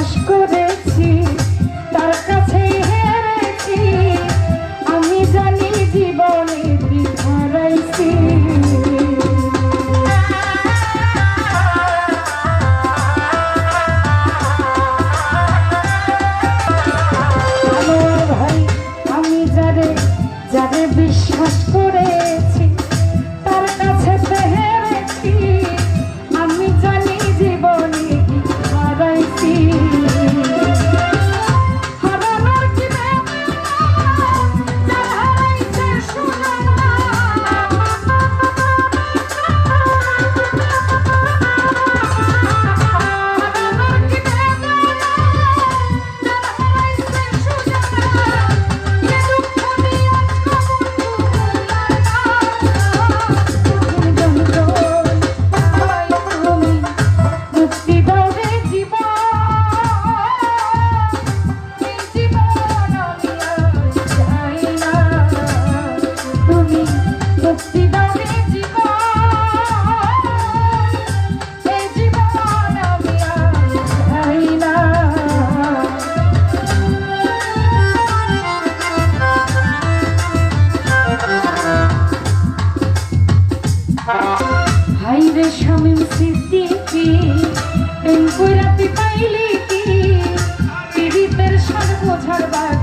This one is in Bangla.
বিশ্বাস করেছি তার কাছে হেরেছি আমি জানি জীবনে কি হারাইছি আমার ভাই আমি যারে যারে বিশ্বাস করেছি তার কাছে হেরেছি আমি জানি জীবনে কি হারাইছি হারানোর কি যারা হারাইছে শোনা হারানোর কি যারা হারাইছে শোনা এ দুঃখ নিয়ে মুক্তি দাও রে জীবন এই জীবন আমি আর চাই না তুমি মুক্তি দাও রে জীবন এই জীবন আমি আর চাই না হাই রে শামীম সিদ্দিকী প্রেম কইরা তুই পাইলি কি পীড়িতের সার বোঝার বাদ